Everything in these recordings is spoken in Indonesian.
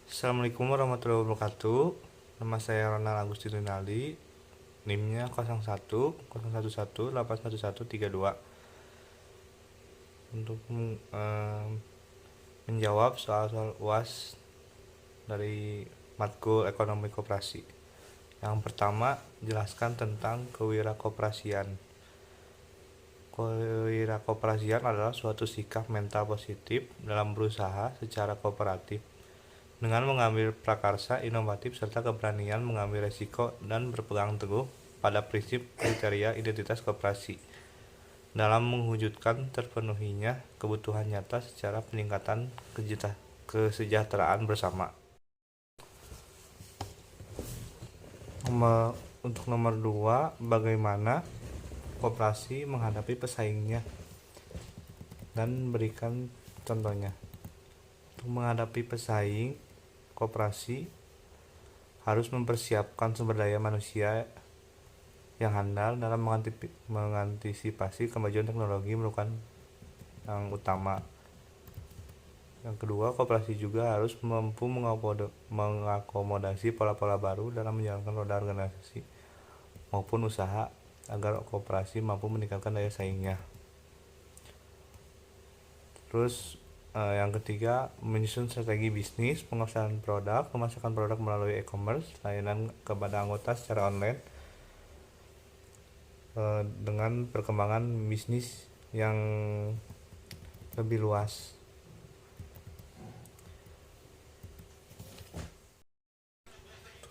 Assalamualaikum warahmatullahi wabarakatuh. Nama saya Ronald Agustin Rinaldi. NIM-nya 01 011 81132. Untuk menjawab soal-soal UAS dari matkul ekonomi koperasi. Yang pertama, jelaskan tentang kewirakoperasian. Kewirakoperasian adalah suatu sikap mental positif dalam berusaha secara kooperatif dengan mengambil prakarsa, inovatif, serta keberanian mengambil resiko dan berpegang teguh pada prinsip kriteria identitas koperasi dalam mewujudkan terpenuhinya kebutuhan nyata secara peningkatan kesejahteraan bersama. Untuk nomor 2, bagaimana koperasi menghadapi pesaingnya dan berikan contohnya. Untuk menghadapi pesaing, koperasi harus mempersiapkan sumber daya manusia yang handal dalam mengantisipasi kemajuan teknologi merupakan yang utama. Yang kedua, koperasi juga harus mampu mengakomodasi pola-pola baru dalam menjalankan roda organisasi maupun usaha agar koperasi mampu meningkatkan daya saingnya. Terus yang ketiga, menyusun strategi bisnis, penguasaan produk, pemasaran produk melalui e-commerce, layanan kepada anggota secara online dengan perkembangan bisnis yang lebih luas.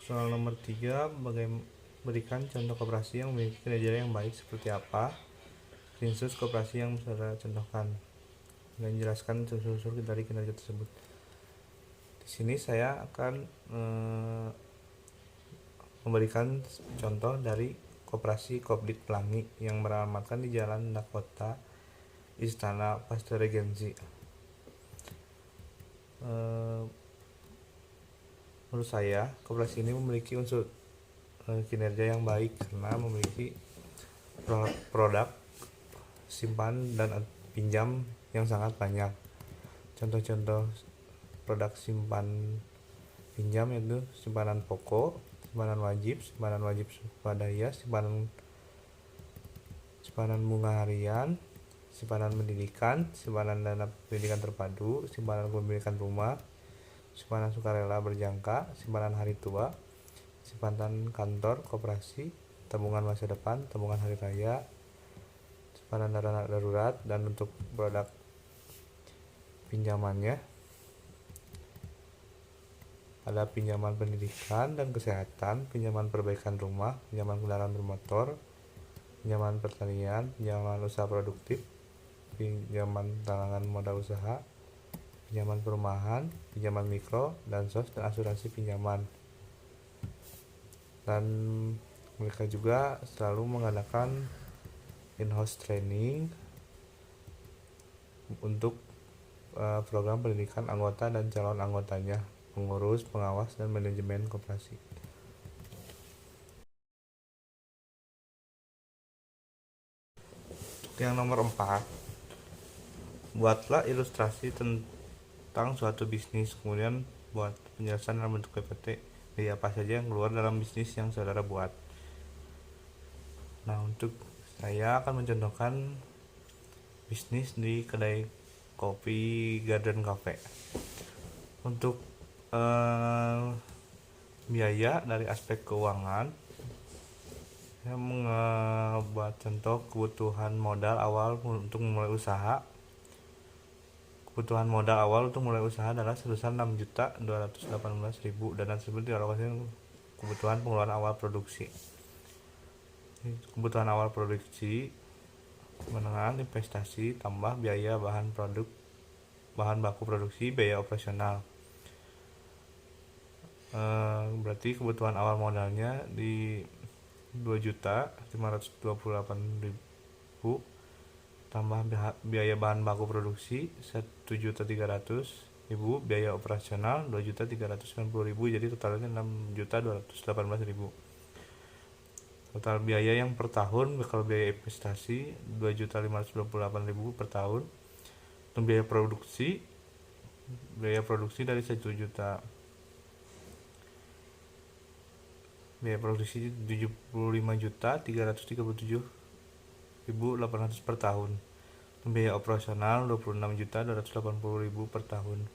Soal nomor 3, berikan contoh koperasi yang memiliki kinerja yang baik seperti apa, screenshot koperasi yang saudara contohkan, dan jelaskan unsur-unsur dari kinerja tersebut. Di sini saya akan memberikan contoh dari koperasi Kopdit Pelangi yang beralamatkan di Jalan Dakota, Istana Pasteur Regency. Menurut saya, koperasi ini memiliki unsur kinerja yang baik karena memiliki produk simpan dan pinjam yang sangat banyak. Contoh-contoh produk simpan pinjam yaitu simpanan pokok, simpanan wajib swadaya, simpanan bunga harian, simpanan pendidikan, simpanan dana pendidikan terpadu, simpanan kepemilikan rumah, simpanan sukarela berjangka, simpanan hari tua, simpanan kantor koperasi, tabungan masa depan, tabungan hari raya, simpanan dana darurat. Dan untuk produk pinjamannya ada pinjaman pendidikan dan kesehatan, pinjaman perbaikan rumah, pinjaman kendaraan bermotor, pinjaman pertanian, pinjaman usaha produktif, pinjaman talangan modal usaha, pinjaman perumahan, pinjaman mikro, dan sos, dan asuransi pinjaman. Dan mereka juga selalu mengadakan in-house training untuk program pendidikan anggota dan calon anggotanya, pengurus, pengawas, dan manajemen koperasi. Yang nomor 4, buatlah ilustrasi tentang suatu bisnis, kemudian buat penjelasan dalam bentuk PPT dari apa saja yang keluar dalam bisnis yang saudara buat. Nah, untuk saya akan mencontohkan bisnis di kedai kopi Garden Cafe. Untuk biaya dari aspek keuangan, saya membuat contoh kebutuhan modal awal untuk memulai usaha. Kebutuhan modal awal untuk mulai usaha adalah sebesar 6.218.000. Dana tersebut dialokasikan kebutuhan pengeluaran awal produksi. Kebutuhan awal produksi menengah investasi tambah biaya bahan baku produksi, biaya operasional. Berarti kebutuhan awal modalnya di 2.528.000 tambah biaya bahan baku produksi 1.300.000, biaya operasional 2.390.000, jadi totalnya 6.218.000. Total biaya yang per tahun kalau biaya investasi 2.528.000 per tahun. Untuk biaya produksi dari 1 juta biaya produksi 75.337.800 per tahun. Untuk biaya operasional 26.280.000 per tahun.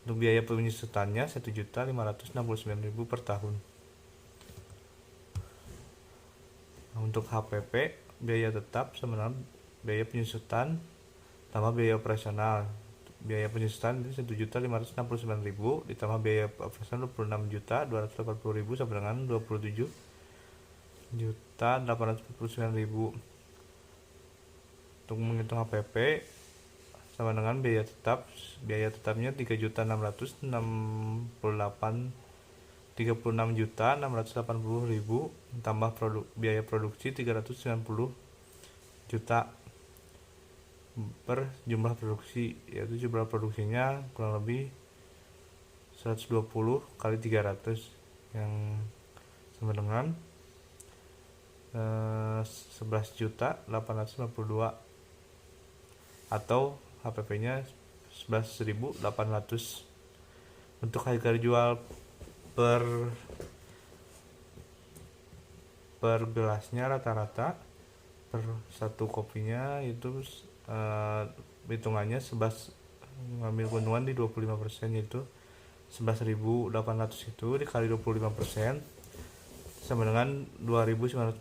Untuk biaya penyusutannya 1.569.000 per tahun. Nah, untuk HPP biaya tetap sama dengan biaya penyusutan tambah biaya operasional. Biaya penyusutan itu 1.569.000 ditambah biaya operasional 26.280.000 sama dengan 27.849.000. Untuk menghitung HPP sama dengan biaya tetap. Biaya tetapnya 36.680.000 tambah biaya produksi 390 juta per jumlah produksi, yaitu jumlah produksinya kurang lebih 120 kali 300 yang sama dengan 11.852 atau HPP nya 11.800. Untuk harga jual per gelasnya rata-rata per satu kopinya itu hitungannya 11, ngambil keuntungan di 25%, yaitu 11.800 itu dikali 25% sama dengan 2.950,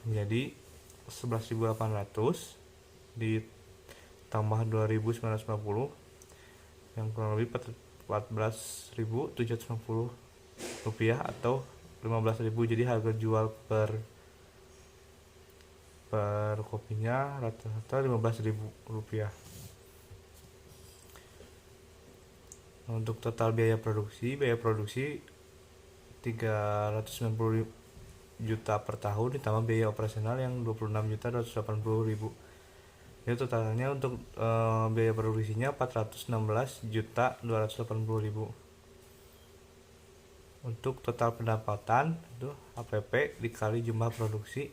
jadi 11.800 ditambah 2.950 yang kurang lebih 14.750 rupiah atau 15.000. Jadi harga jual per kopinya rata-rata 15.000 rupiah. Untuk total biaya produksi 390 juta per tahun ditambah biaya operasional yang 26.280.000. Jadi totalnya untuk biaya produksinya 416.280.000. Untuk total pendapatan itu HPP dikali jumlah produksi,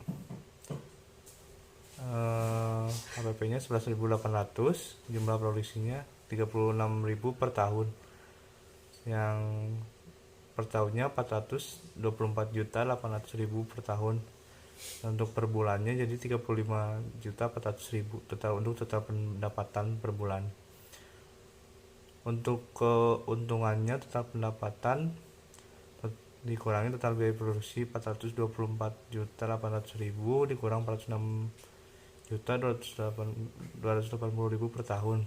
HPP nya 11.800, jumlah produksinya 36.000 per tahun, yang per tahunnya 424.800.000 per tahun. Untuk per bulannya jadi 35.400.000 total untuk total pendapatan per bulan. Untuk keuntungannya total pendapatan dikurangi total biaya produksi 424.800.000 dikurang 406.280.000 per tahun.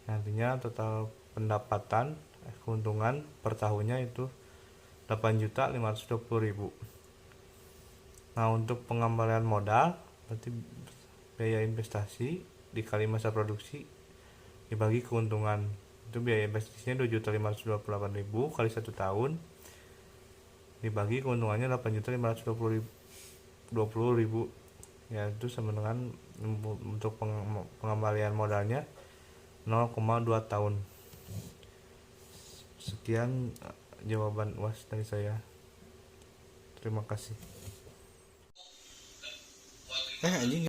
Nantinya total pendapatan keuntungan per tahunnya itu 8.520.000. Nah, untuk pengembalian modal berarti biaya investasi dikali masa produksi dibagi keuntungan. Itu biaya investasinya 2.528.000 kali 1 tahun dibagi keuntungannya 8.520.000, yaitu sama dengan untuk pengembalian modalnya 0,2 tahun. Sekian jawaban UAS dari saya. Terima kasih. Anjing